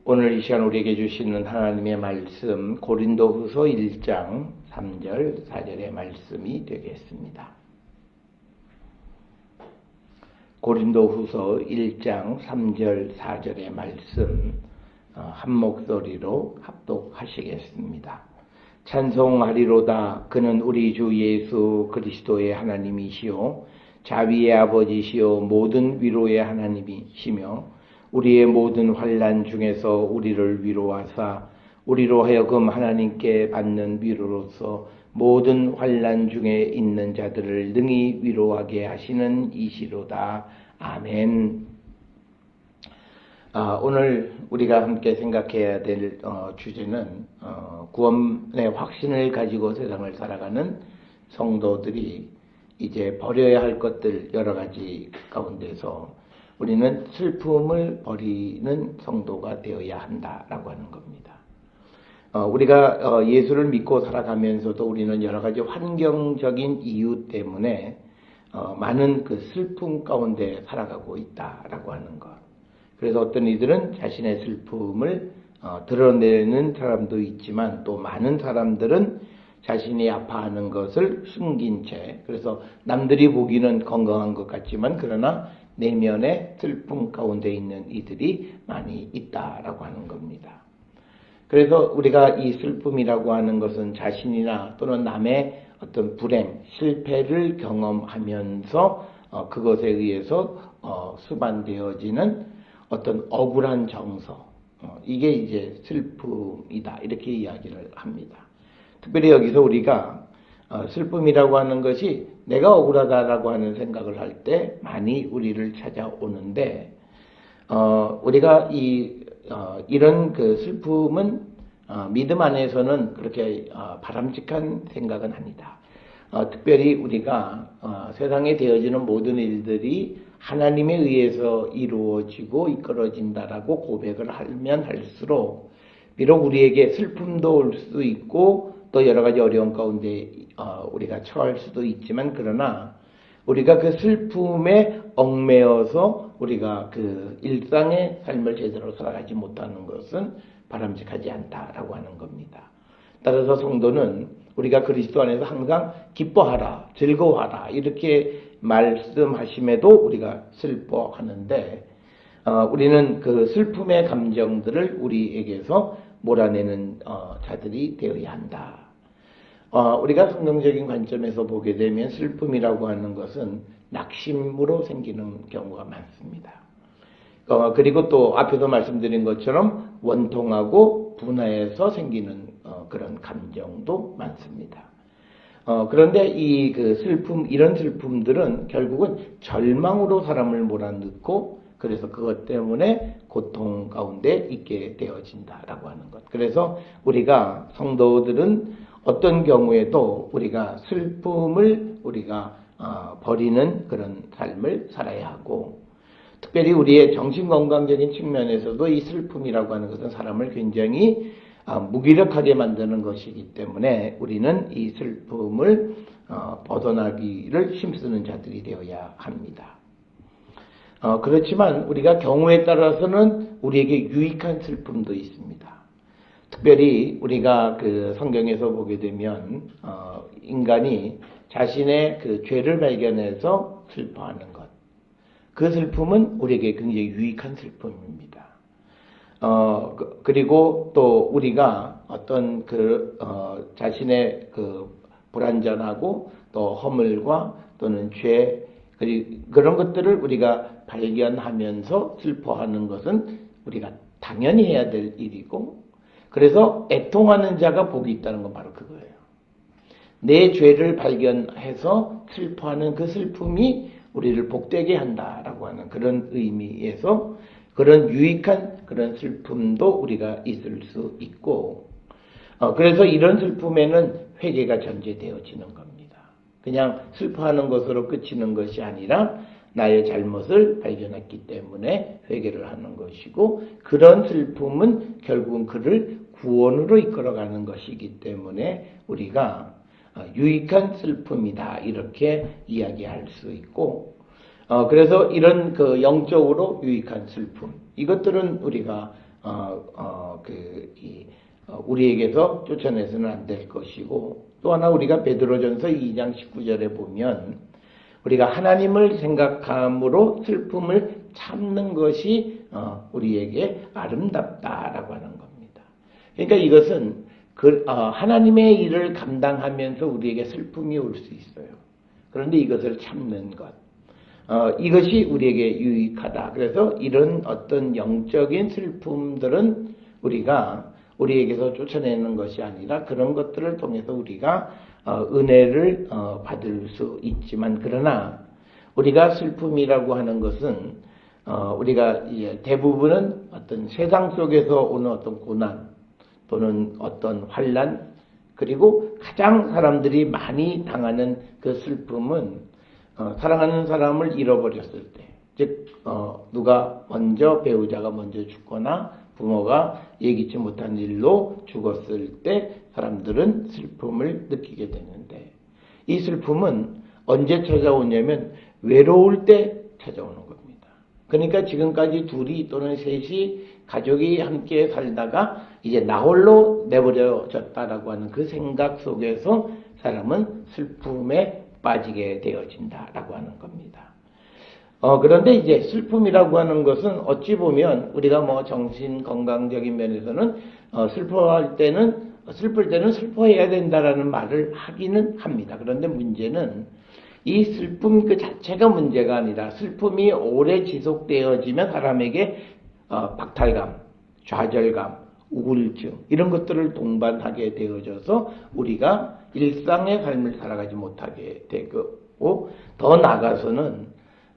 오늘 이 시간 우리에게 주시는 하나님의 말씀 고린도후서 1장 3절 4절의 말씀이 되겠습니다. 고린도후서 1장 3절 4절의 말씀 한 목소리로 합독하시겠습니다. 찬송하리로다. 그는 우리 주 예수 그리스도의 하나님이시요 자비의 아버지시요 모든 위로의 하나님이시며 우리의 모든 환난 중에서 우리를 위로하사 우리로 하여금 하나님께 받는 위로로서 모든 환난 중에 있는 자들을 능히 위로하게 하시는 이시로다. 아멘. 오늘 우리가 함께 생각해야 될 주제는 구원의 확신을 가지고 세상을 살아가는 성도들이 이제 버려야 할 것들 여러 가지 가운데서 우리는 슬픔을 버리는 성도가 되어야 한다라고 하는 겁니다. 우리가 예수를 믿고 살아가면서도 우리는 여러 가지 환경적인 이유 때문에 많은 그 슬픔 가운데 살아가고 있다라고 하는 것. 그래서 어떤 이들은 자신의 슬픔을 드러내는 사람도 있지만 또 많은 사람들은 자신이 아파하는 것을 숨긴 채, 그래서 남들이 보기는 건강한 것 같지만 그러나 내면의 슬픔 가운데 있는 이들이 많이 있다라고 하는 겁니다. 그래서 우리가 이 슬픔이라고 하는 것은 자신이나 또는 남의 어떤 불행, 실패를 경험하면서 그것에 의해서 수반되어지는 어떤 억울한 정서, 이게 이제 슬픔이다 이렇게 이야기를 합니다. 특별히 여기서 우리가 슬픔이라고 하는 것이 내가 억울하다라고 하는 생각을 할 때 많이 우리를 찾아오는데 우리가 이런 그 슬픔은 믿음 안에서는 그렇게 바람직한 생각은 아니다. 특별히 우리가 세상에 되어지는 모든 일들이 하나님에 의해서 이루어지고 이끌어진다라고 고백을 하면 할수록 비록 우리에게 슬픔도 올 수 있고 또 여러 가지 어려운 가운데 우리가 처할 수도 있지만 그러나 우리가 그 슬픔에 얽매여서 우리가 그 일상의 삶을 제대로 살아가지 못하는 것은 바람직하지 않다라고 하는 겁니다. 따라서 성도는 우리가 그리스도 안에서 항상 기뻐하라, 즐거워하라 이렇게 말씀하심에도 우리가 슬퍼하는데 우리는 그 슬픔의 감정들을 우리에게서 몰아내는 자들이 되어야 한다. 우리가 성경적인 관점에서 보게 되면 슬픔이라고 하는 것은 낙심으로 생기는 경우가 많습니다. 그리고 또 앞에도 말씀드린 것처럼 원통하고 분해해서 생기는 그런 감정도 많습니다. 그런데 이 그 슬픔, 이런 슬픔들은 결국은 절망으로 사람을 몰아넣고 그래서 그것 때문에 고통 가운데 있게 되어진다라고 하는 것. 그래서 우리가 성도들은 어떤 경우에도 우리가 슬픔을 우리가 버리는 그런 삶을 살아야 하고 특별히 우리의 정신건강적인 측면에서도 이 슬픔이라고 하는 것은 사람을 굉장히 무기력하게 만드는 것이기 때문에 우리는 이 슬픔을 벗어나기를 힘쓰는 자들이 되어야 합니다. 그렇지만 우리가 경우에 따라서는 우리에게 유익한 슬픔도 있습니다. 특별히 우리가 그 성경에서 보게 되면 인간이 자신의 그 죄를 발견해서 슬퍼하는 것, 그 슬픔은 우리에게 굉장히 유익한 슬픔입니다. 그리고 또 우리가 어떤 자신의 그 불완전하고 또 허물과 또는 죄 그런 것들을 우리가 발견하면서 슬퍼하는 것은 우리가 당연히 해야 될 일이고 그래서 애통하는 자가 복이 있다는 건 바로 그거예요. 내 죄를 발견해서 슬퍼하는 그 슬픔이 우리를 복되게 한다라고 하는 그런 의미에서 그런 유익한 그런 슬픔도 우리가 있을 수 있고 그래서 이런 슬픔에는 회개가 전제되어지는 겁니다. 그냥 슬퍼하는 것으로 그치는 것이 아니라 나의 잘못을 발견했기 때문에 회개를 하는 것이고 그런 슬픔은 결국은 그를 구원으로 이끌어가는 것이기 때문에 우리가 유익한 슬픔이다 이렇게 이야기할 수 있고 그래서 이런 그 영적으로 유익한 슬픔 이것들은 우리가 우리에게서 쫓아내서는 안 될 것이고, 또 하나 우리가 베드로전서 2장 19절에 보면 우리가 하나님을 생각함으로 슬픔을 참는 것이 우리에게 아름답다라고 하는 겁니다. 그러니까 이것은 하나님의 일을 감당하면서 우리에게 슬픔이 올 수 있어요. 그런데 이것을 참는 것, 이것이 우리에게 유익하다. 그래서 이런 어떤 영적인 슬픔들은 우리에게서 쫓아내는 것이 아니라 그런 것들을 통해서 우리가 은혜를 받을 수 있지만, 그러나 우리가 슬픔이라고 하는 것은 우리가 대부분은 어떤 세상 속에서 오는 어떤 고난 또는 어떤 환난, 그리고 가장 사람들이 많이 당하는 그 슬픔은 사랑하는 사람을 잃어버렸을 때, 즉 누가 먼저, 배우자가 먼저 죽거나 부모가 예기치 못한 일로 죽었을 때 사람들은 슬픔을 느끼게 되는데, 이 슬픔은 언제 찾아오냐면 외로울 때 찾아오는 겁니다. 그러니까 지금까지 둘이 또는 셋이 가족이 함께 살다가 이제 나 홀로 내버려졌다라고 하는 그 생각 속에서 사람은 슬픔에 빠지게 되어진다라고 하는 겁니다. 그런데 이제 슬픔이라고 하는 것은 어찌 보면 우리가 정신 건강적인 면에서는 슬플 때는 슬퍼해야 된다라는 말을 하기는 합니다. 그런데 문제는 이 슬픔 그 자체가 문제가 아니라 슬픔이 오래 지속되어지면 사람에게 박탈감, 좌절감, 우울증 이런 것들을 동반하게 되어져서 우리가 일상의 삶을 살아가지 못하게 되고, 더 나아가서는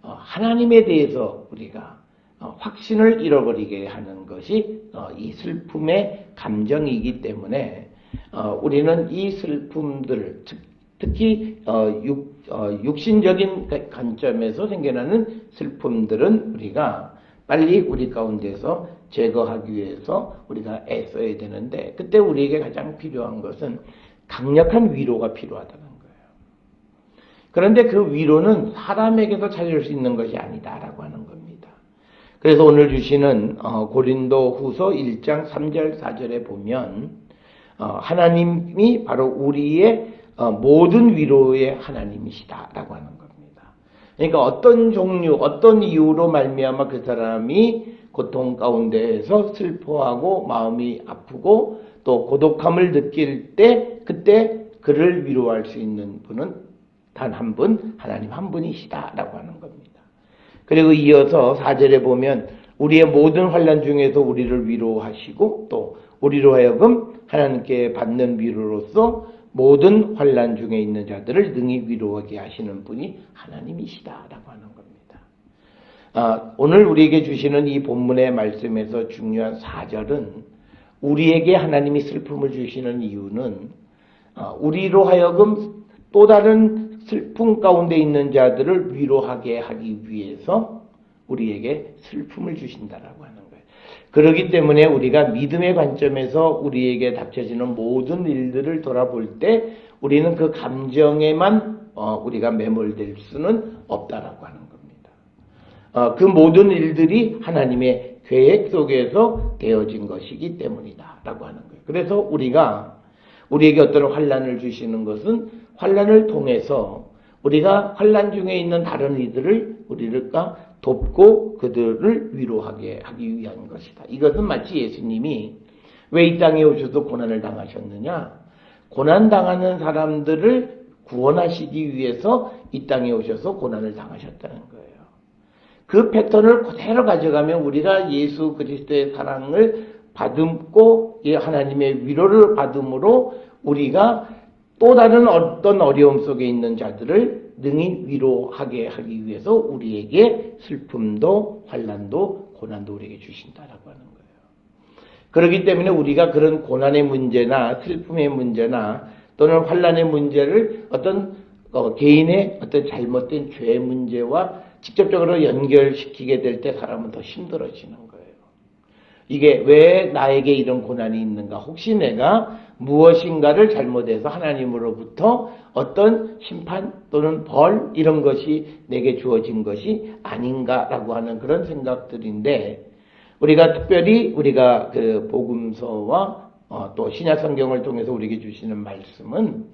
하나님에 대해서 우리가 확신을 잃어버리게 하는 것이 이 슬픔의 감정이기 때문에 우리는 이 슬픔들, 특히 육신적인 관점에서 생겨나는 슬픔들은 우리가 빨리 우리 가운데서 제거하기 위해서 우리가 애써야 되는데, 그때 우리에게 가장 필요한 것은 강력한 위로가 필요하다는 거예요. 그런데 그 위로는 사람에게서 찾을 수 있는 것이 아니다라고 하는 겁니다. 그래서 오늘 주시는 고린도 후서 1장 3절 4절에 보면 하나님이 바로 우리의 모든 위로의 하나님이시다라고 하는 겁니다. 그러니까 어떤 종류, 어떤 이유로 말미암아 그 사람이 고통 가운데에서 슬퍼하고 마음이 아프고 또 고독함을 느낄 때, 그때 그를 위로할 수 있는 분은 단 한 분, 하나님 한 분이시다라고 하는 겁니다. 그리고 이어서 4절에 보면 우리의 모든 환난 중에서 우리를 위로하시고 또 우리로 하여금 하나님께 받는 위로로서 모든 환난 중에 있는 자들을 능히 위로하게 하시는 분이 하나님이시다라고 하는 겁니다. 오늘 우리에게 주시는 이 본문의 말씀에서 중요한 4절은 우리에게 하나님이 슬픔을 주시는 이유는 우리로 하여금 또 다른 슬픔 가운데 있는 자들을 위로하게 하기 위해서 우리에게 슬픔을 주신다라고 하는 거예요. 그렇기 때문에 우리가 믿음의 관점에서 우리에게 닥쳐지는 모든 일들을 돌아볼 때 우리는 그 감정에만 우리가 매몰될 수는 없다라고 하는 겁니다. 그 모든 일들이 하나님의 계획 속에서 되어진 것이기 때문이다라고 하는 거예요. 그래서 우리에게 어떤 환난을 주시는 것은 환난을 통해서 우리가 환난 중에 있는 다른 이들을 우리가 돕고 그들을 위로하게 하기 위한 것이다. 이것은 마치 예수님이 왜 이 땅에 오셔서 고난을 당하셨느냐? 고난 당하는 사람들을 구원하시기 위해서 이 땅에 오셔서 고난을 당하셨다는 거예요. 그 패턴을 그대로 가져가면 우리가 예수 그리스도의 사랑을 받고 하나님의 위로를 받음으로 우리가 또 다른 어떤 어려움 속에 있는 자들을 능히 위로하게 하기 위해서 우리에게 슬픔도 환난도 고난도 우리에게 주신다라고 하는 거예요. 그렇기 때문에 우리가 그런 고난의 문제나 슬픔의 문제나 또는 환난의 문제를 어떤 개인의 어떤 잘못된 죄의 문제와 직접적으로 연결시키게 될 때 사람은 더 힘들어지는 거예요. 이게 왜 나에게 이런 고난이 있는가? 혹시 내가 무엇인가를 잘못해서 하나님으로부터 어떤 심판 또는 벌 이런 것이 내게 주어진 것이 아닌가라고 하는 그런 생각들인데, 우리가 특별히 우리가 그 복음서와 또 신약 성경을 통해서 우리에게 주시는 말씀은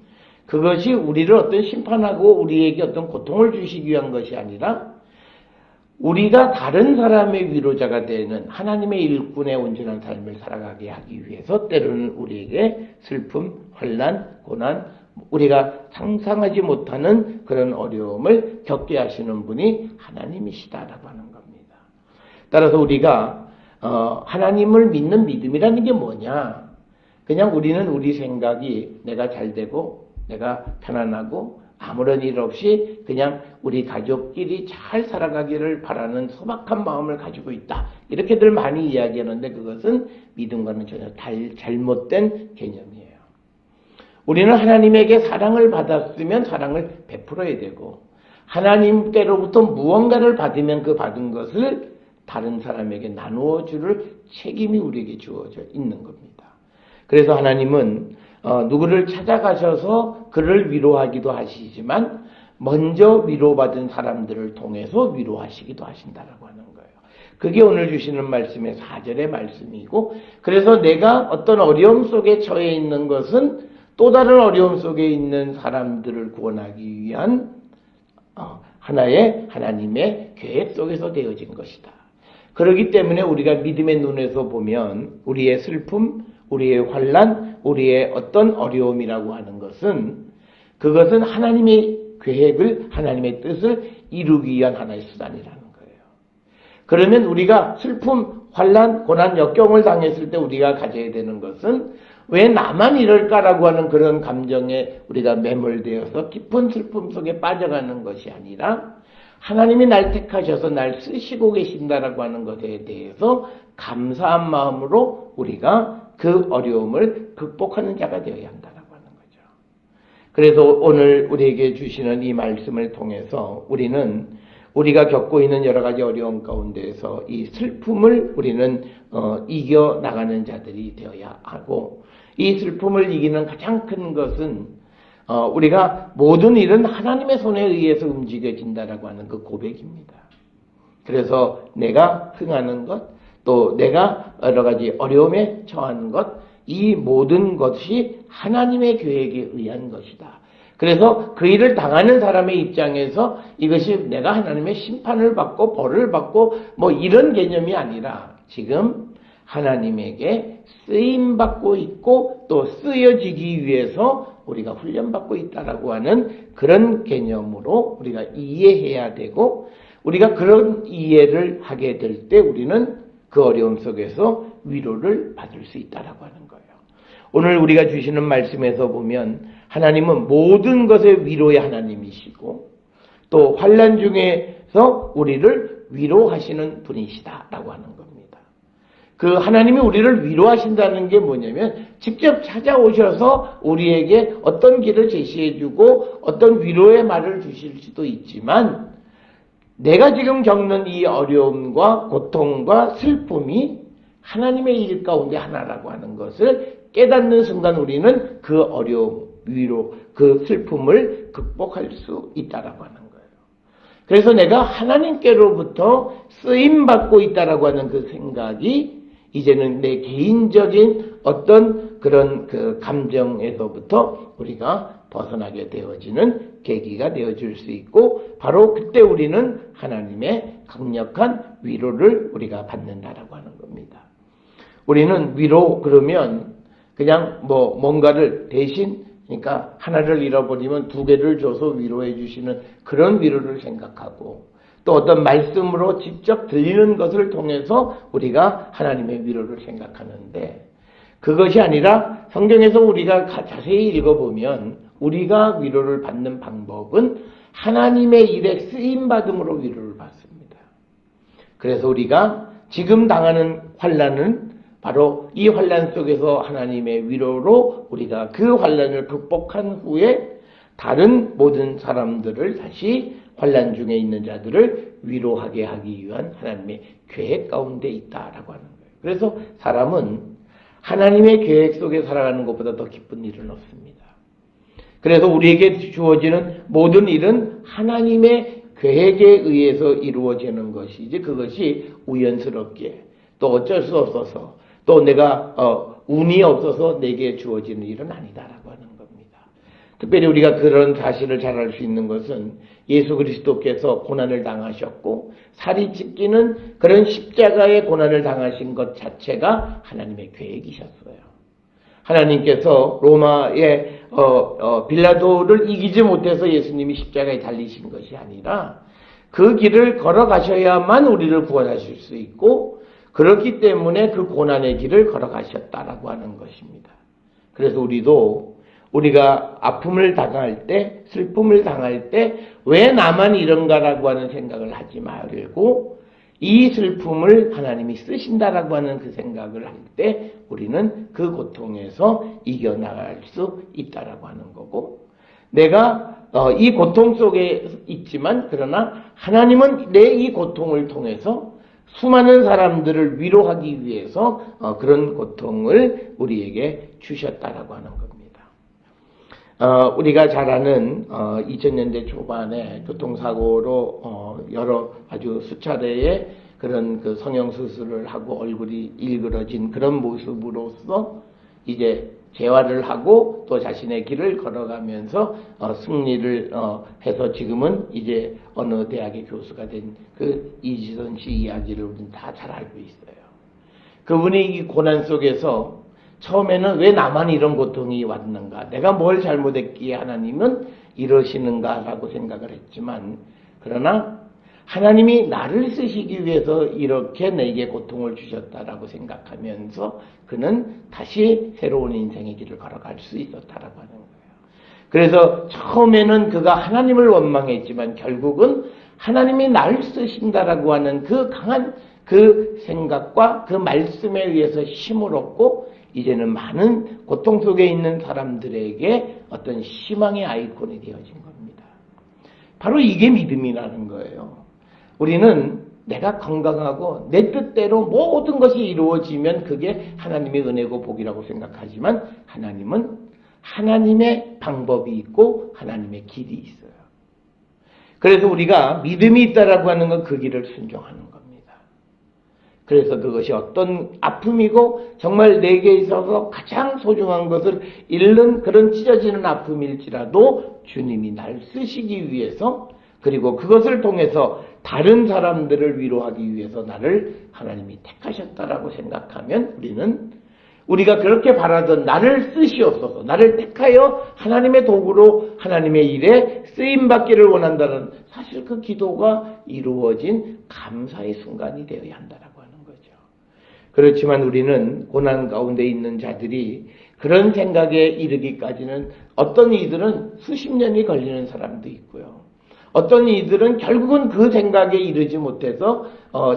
그것이 우리를 어떤 심판하고 우리에게 어떤 고통을 주시기 위한 것이 아니라 우리가 다른 사람의 위로자가 되는 하나님의 일꾼의 온전한 삶을 살아가게 하기 위해서 때로는 우리에게 슬픔, 환난, 고난, 우리가 상상하지 못하는 그런 어려움을 겪게 하시는 분이 하나님이시다라고 하는 겁니다. 따라서 우리가 하나님을 믿는 믿음이라는 게 뭐냐? 그냥 우리는 우리 생각이 내가 잘 되고 내가 편안하고 아무런 일 없이 그냥 우리 가족끼리 잘 살아가기를 바라는 소박한 마음을 가지고 있다. 이렇게들 많이 이야기하는데 그것은 믿음과는 전혀 잘못된 개념이에요. 우리는 하나님에게 사랑을 받았으면 사랑을 베풀어야 되고 하나님께로부터 무언가를 받으면 그 받은 것을 다른 사람에게 나누어 줄 책임이 우리에게 주어져 있는 겁니다. 그래서 하나님은 누구를 찾아가셔서 그를 위로하기도 하시지만 먼저 위로받은 사람들을 통해서 위로하시기도 하신다라고 하는 거예요. 그게 오늘 주시는 말씀의 4절의 말씀이고 그래서 내가 어떤 어려움 속에 처해 있는 것은 또 다른 어려움 속에 있는 사람들을 구원하기 위한 하나의 하나님의 계획 속에서 되어진 것이다. 그렇기 때문에 우리가 믿음의 눈에서 보면 우리의 슬픔, 우리의 환난, 우리의 어떤 어려움이라고 하는 것은 그것은 하나님의 계획을, 하나님의 뜻을 이루기 위한 하나의 수단이라는 거예요. 그러면 우리가 슬픔, 환난, 고난, 역경을 당했을 때 우리가 가져야 되는 것은 왜 나만 이럴까라고 하는 그런 감정에 우리가 매몰되어서 깊은 슬픔 속에 빠져가는 것이 아니라 하나님이 날 택하셔서 날 쓰시고 계신다라고 하는 것에 대해서 감사한 마음으로 우리가 그 어려움을 극복하는 자가 되어야 한다라고 하는 거죠. 그래서 오늘 우리에게 주시는 이 말씀을 통해서 우리는 우리가 겪고 있는 여러 가지 어려움 가운데에서 이 슬픔을 우리는 이겨나가는 자들이 되어야 하고 이 슬픔을 이기는 가장 큰 것은 우리가 모든 일은 하나님의 손에 의해서 움직여진다라고 하는 그 고백입니다. 그래서 내가 흥하는 것, 또 내가 여러 가지 어려움에 처한 것, 이 모든 것이 하나님의 계획에 의한 것이다. 그래서 그 일을 당하는 사람의 입장에서 이것이 내가 하나님의 심판을 받고 벌을 받고 뭐 이런 개념이 아니라 지금 하나님에게 쓰임받고 있고 또 쓰여지기 위해서 우리가 훈련받고 있다라고 하는 그런 개념으로 우리가 이해해야 되고 우리가 그런 이해를 하게 될 때 우리는 그 어려움 속에서 위로를 받을 수 있다라고 하는 거예요. 오늘 우리가 주시는 말씀에서 보면 하나님은 모든 것의 위로의 하나님이시고 또 환난 중에서 우리를 위로하시는 분이시다라고 하는 겁니다. 그 하나님이 우리를 위로하신다는 게 뭐냐면 직접 찾아오셔서 우리에게 어떤 길을 제시해주고 어떤 위로의 말을 주실 수도 있지만 내가 지금 겪는 이 어려움과 고통과 슬픔이 하나님의 일 가운데 하나라고 하는 것을 깨닫는 순간 우리는 그 어려움, 위로, 그 슬픔을 극복할 수 있다라고 하는 거예요. 그래서 내가 하나님께로부터 쓰임받고 있다라고 하는 그 생각이 이제는 내 개인적인 어떤 그런 그 감정에서부터 우리가 벗어나게 되어지는 계기가 되어줄 수 있고 바로 그때 우리는 하나님의 강력한 위로를 우리가 받는다라고 하는 겁니다. 우리는 위로 그러면 그냥 뭔가를 대신 그러니까 하나를 잃어버리면 두 개를 줘서 위로해 주시는 그런 위로를 생각하고 또 어떤 말씀으로 직접 들리는 것을 통해서 우리가 하나님의 위로를 생각하는데 그것이 아니라 성경에서 우리가 자세히 읽어보면 우리가 위로를 받는 방법은 하나님의 일에 쓰임받음으로 위로를 받습니다. 그래서 우리가 지금 당하는 환난은 바로 이 환난 속에서 하나님의 위로로 우리가 그 환난을 극복한 후에 다른 모든 사람들을 다시 환난 중에 있는 자들을 위로하게 하기 위한 하나님의 계획 가운데 있다라고 하는 거예요. 그래서 사람은 하나님의 계획 속에 살아가는 것보다 더 기쁜 일은 없습니다. 그래서 우리에게 주어지는 모든 일은 하나님의 계획에 의해서 이루어지는 것이지 그것이 우연스럽게 또 어쩔 수 없어서 또 내가 운이 없어서 내게 주어지는 일은 아니다라고 하는 겁니다. 특별히 우리가 그런 사실을 잘 알 수 있는 것은 예수 그리스도께서 고난을 당하셨고 살이 찢기는 그런 십자가의 고난을 당하신 것 자체가 하나님의 계획이셨어요. 하나님께서 로마의 빌라도를 이기지 못해서 예수님이 십자가에 달리신 것이 아니라 그 길을 걸어가셔야만 우리를 구원하실 수 있고 그렇기 때문에 그 고난의 길을 걸어가셨다라고 하는 것입니다. 그래서 우리가 아픔을 당할 때, 슬픔을 당할 때 왜 나만 이런가라고 하는 생각을 하지 말고 이 슬픔을 하나님이 쓰신다라고 하는 그 생각을 할 때 우리는 그 고통에서 이겨나갈 수 있다라고 하는 거고 내가 이 고통 속에 있지만 그러나 하나님은 내 이 고통을 통해서 수많은 사람들을 위로하기 위해서 그런 고통을 우리에게 주셨다라고 하는 겁니다. 우리가 잘 아는 2000년대 초반에 교통사고로 여러 아주 수차례의 그런 그 성형수술을 하고 얼굴이 일그러진 그런 모습으로서 이제 재활을 하고 또 자신의 길을 걸어가면서 승리를 해서 지금은 이제 어느 대학의 교수가 된 그 이지선 씨 이야기를 우리는 다 잘 알고 있어요. 그분이 이 고난 속에서 처음에는 왜 나만 이런 고통이 왔는가? 내가 뭘 잘못했기에 하나님은 이러시는가라고 생각을 했지만 그러나 하나님이 나를 쓰시기 위해서 이렇게 내게 고통을 주셨다라고 생각하면서 그는 다시 새로운 인생의 길을 걸어갈 수 있었다라고 하는 거예요. 그래서 처음에는 그가 하나님을 원망했지만 결국은 하나님이 나를 쓰신다라고 하는 그 강한 그 생각과 그 말씀에 의해서 힘을 얻고 이제는 많은 고통 속에 있는 사람들에게 어떤 희망의 아이콘이 되어진 겁니다. 바로 이게 믿음이라는 거예요. 우리는 내가 건강하고 내 뜻대로 모든 것이 이루어지면 그게 하나님의 은혜고 복이라고 생각하지만 하나님은 하나님의 방법이 있고 하나님의 길이 있어요. 그래서 우리가 믿음이 있다라고 하는 건 그 길을 순종하는 겁니다. 그래서 그것이 어떤 아픔이고 정말 내게 있어서 가장 소중한 것을 잃는 그런 찢어지는 아픔일지라도 주님이 날 쓰시기 위해서 그리고 그것을 통해서 다른 사람들을 위로하기 위해서 나를 하나님이 택하셨다라고 생각하면 우리가 그렇게 바라던 나를 쓰시옵소서, 나를 택하여 하나님의 도구로 하나님의 일에 쓰임받기를 원한다는 사실 그 기도가 이루어진 감사의 순간이 되어야 한다라고 하는 거죠. 그렇지만 우리는 고난 가운데 있는 자들이 그런 생각에 이르기까지는 어떤 이들은 수십 년이 걸리는 사람도 있고요. 어떤 이들은 결국은 그 생각에 이르지 못해서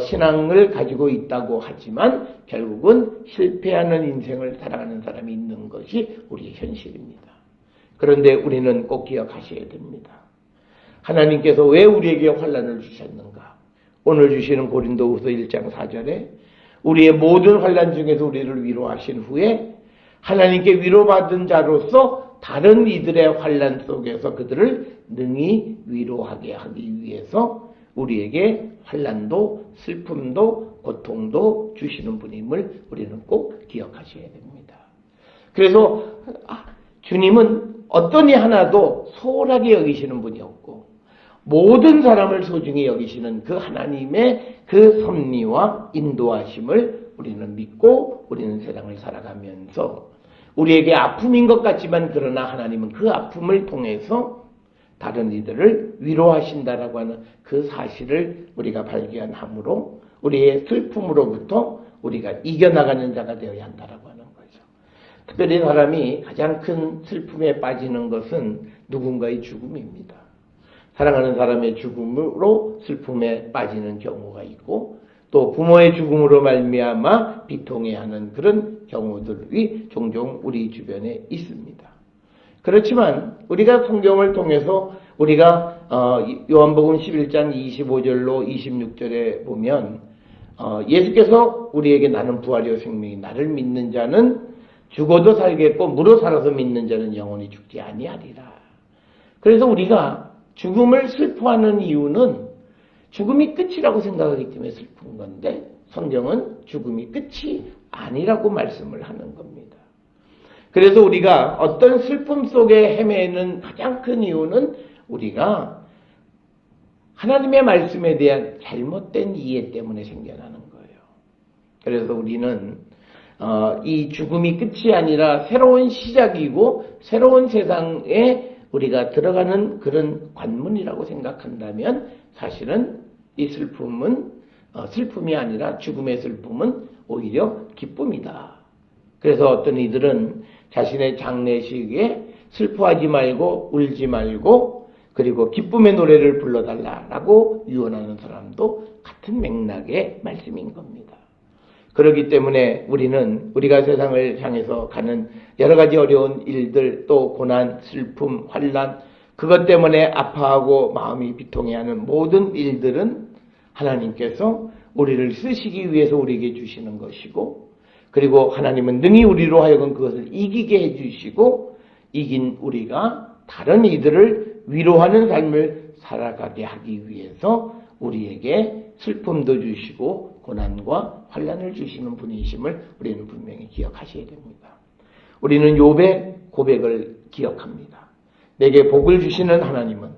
신앙을 가지고 있다고 하지만 결국은 실패하는 인생을 살아가는 사람이 있는 것이 우리의 현실입니다. 그런데 우리는 꼭 기억하셔야 됩니다. 하나님께서 왜 우리에게 환난을 주셨는가? 오늘 주시는 고린도후서 1장 4절에 우리의 모든 환난 중에서 우리를 위로하신 후에 하나님께 위로받은 자로서 다른 이들의 환난 속에서 그들을 능히 위로하게 하기 위해서 우리에게 환난도 슬픔도 고통도 주시는 분임을 우리는 꼭 기억하셔야 됩니다. 그래서 주님은 어떤 이 하나도 소홀하게 여기시는 분이 없고 모든 사람을 소중히 여기시는 그 하나님의 그 섭리와 인도하심을 우리는 믿고 우리는 세상을 살아가면서 우리에게 아픔인 것 같지만 그러나 하나님은 그 아픔을 통해서 다른 이들을 위로하신다라고 하는 그 사실을 우리가 발견함으로 우리의 슬픔으로부터 우리가 이겨나가는 자가 되어야 한다라고 하는 거죠. 특별히 사람이 가장 큰 슬픔에 빠지는 것은 누군가의 죽음입니다. 사랑하는 사람의 죽음으로 슬픔에 빠지는 경우가 있고 또 부모의 죽음으로 말미암아 비통해하는 그런 경우들이 종종 우리 주변에 있습니다. 그렇지만 우리가 성경을 통해서 우리가 요한복음 11장 25절로 26절에 보면 예수께서 우리에게 나는 부활이요 생명이 나를 믿는 자는 죽어도 살겠고 무로 살아서 믿는 자는 영원히 죽지 아니하리라. 그래서 우리가 죽음을 슬퍼하는 이유는 죽음이 끝이라고 생각하기 때문에 슬픈 건데 성경은 죽음이 끝이 아니라고 말씀을 하는 겁니다. 그래서 우리가 어떤 슬픔 속에 헤매는 가장 큰 이유는 우리가 하나님의 말씀에 대한 잘못된 이해 때문에 생겨나는 거예요. 그래서 우리는 이 죽음이 끝이 아니라 새로운 시작이고 새로운 세상에 우리가 들어가는 그런 관문이라고 생각한다면 사실은 이 슬픔은 슬픔이 아니라 죽음의 슬픔은 오히려 기쁨이다. 그래서 어떤 이들은 자신의 장례식에 슬퍼하지 말고 울지 말고 그리고 기쁨의 노래를 불러달라라고 유언하는 사람도 같은 맥락의 말씀인 겁니다. 그렇기 때문에 우리가 세상을 향해서 가는 여러 가지 어려운 일들, 또 고난, 슬픔, 환난, 그것 때문에 아파하고 마음이 비통해하는 모든 일들은 하나님께서 우리를 쓰시기 위해서 우리에게 주시는 것이고, 그리고 하나님은 능히 우리로 하여금 그것을 이기게 해주시고, 이긴 우리가 다른 이들을 위로하는 삶을 살아가게 하기 위해서 우리에게 슬픔도 주시고 고난과 환난을 주시는 분이심을 우리는 분명히 기억하셔야 됩니다. 우리는 욥의 고백을 기억합니다. 내게 복을 주시는 하나님은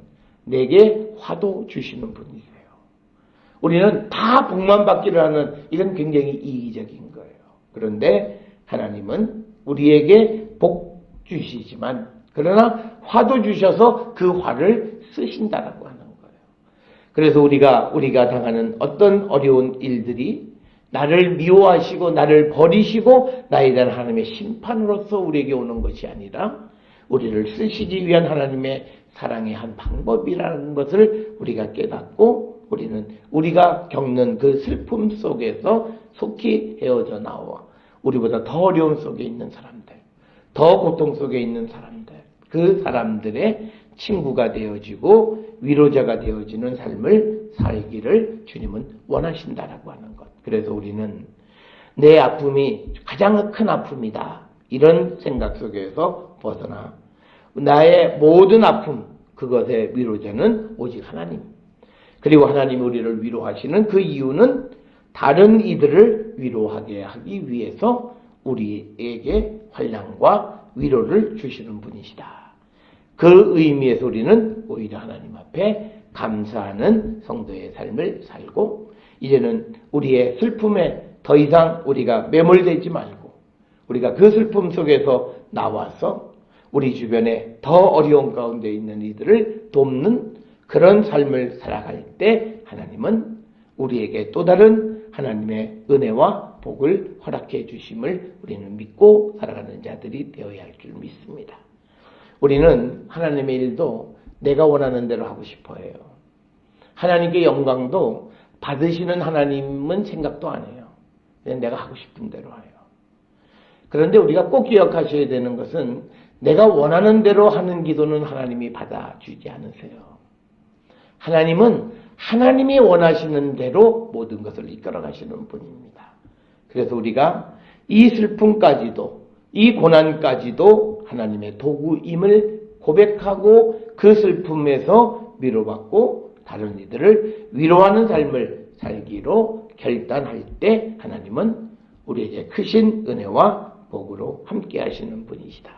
내게 화도 주시는 분이세요. 우리는 다 복만 받기를 하는, 이건 굉장히 이기적인 거예요. 그런데 하나님은 우리에게 복 주시지만 그러나 화도 주셔서 그 화를 쓰신다라고 하는 거예요. 그래서 우리가 당하는 어떤 어려운 일들이 나를 미워하시고 나를 버리시고 나에 대한 하나님의 심판으로서 우리에게 오는 것이 아니라 우리를 쓰시기 위한 하나님의 사랑의 한 방법이라는 것을 우리가 깨닫고, 우리는 우리가 겪는 그 슬픔 속에서 속히 헤어져 나와 우리보다 더 어려움 속에 있는 사람들, 더 고통 속에 있는 사람들, 그 사람들의 친구가 되어지고 위로자가 되어지는 삶을 살기를 주님은 원하신다라고 하는 것. 그래서 우리는 내 아픔이 가장 큰 아픔이다, 이런 생각 속에서 벗어나 나의 모든 아픔, 그것의 위로자는 오직 하나님. 그리고 하나님이 우리를 위로하시는 그 이유는 다른 이들을 위로하게 하기 위해서 우리에게 환난과 위로를 주시는 분이시다. 그 의미에서 우리는 오히려 하나님 앞에 감사하는 성도의 삶을 살고, 이제는 우리의 슬픔에 더 이상 우리가 매몰되지 말고 우리가 그 슬픔 속에서 나와서 우리 주변에 더 어려운 가운데 있는 이들을 돕는 그런 삶을 살아갈 때 하나님은 우리에게 또 다른 하나님의 은혜와 복을 허락해 주심을 우리는 믿고 살아가는 자들이 되어야 할 줄 믿습니다. 우리는 하나님의 일도 내가 원하는 대로 하고 싶어 해요. 하나님께 영광도 받으시는 하나님은 생각도 안 해요. 그냥 내가 하고 싶은 대로 해요. 그런데 우리가 꼭 기억하셔야 되는 것은 내가 원하는 대로 하는 기도는 하나님이 받아주지 않으세요. 하나님은 하나님이 원하시는 대로 모든 것을 이끌어 가시는 분입니다. 그래서 우리가 이 슬픔까지도, 이 고난까지도 하나님의 도구임을 고백하고 그 슬픔에서 위로받고 다른 이들을 위로하는 삶을 살기로 결단할 때 하나님은 우리에게 크신 은혜와 복으로 함께 하시는 분이시다.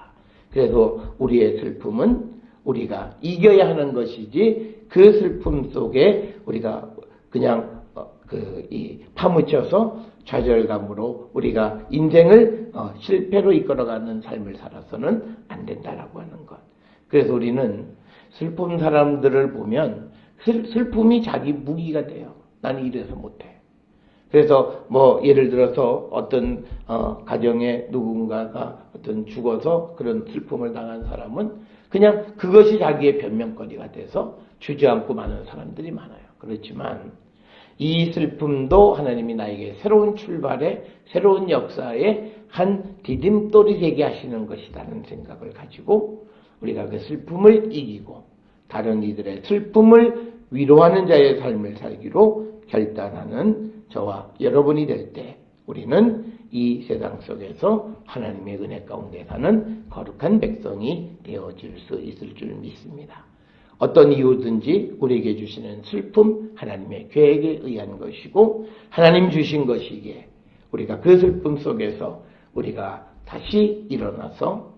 그래서 우리의 슬픔은 우리가 이겨야 하는 것이지, 그 슬픔 속에 우리가 그냥 파묻혀서 좌절감으로 우리가 인생을 실패로 이끌어가는 삶을 살아서는 안 된다라고 하는 것. 그래서 우리는 슬픈 사람들을 보면 슬픔이 자기 무기가 돼요. 나는 이래서 못해. 그래서 예를 들어서 어떤 가정에 누군가가 죽어서 그런 슬픔을 당한 사람은 그냥 그것이 자기의 변명거리가 돼서 주저앉고 마는 사람들이 많아요. 그렇지만 이 슬픔도 하나님이 나에게 새로운 출발에, 새로운 역사에 한 디딤돌이 되게 하시는 것이라는 생각을 가지고 우리가 그 슬픔을 이기고 다른 이들의 슬픔을 위로하는 자의 삶을 살기로 결단하는 저와 여러분이 될 때 우리는 이 세상 속에서 하나님의 은혜 가운데 사는 거룩한 백성이 되어질 수 있을 줄 믿습니다. 어떤 이유든지 우리에게 주시는 슬픔 하나님의 계획에 의한 것이고 하나님 주신 것이기에 우리가 그 슬픔 속에서 우리가 다시 일어나서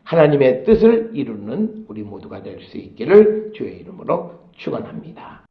하나님의 뜻을 이루는 우리 모두가 될 수 있기를 주의 이름으로 축원합니다.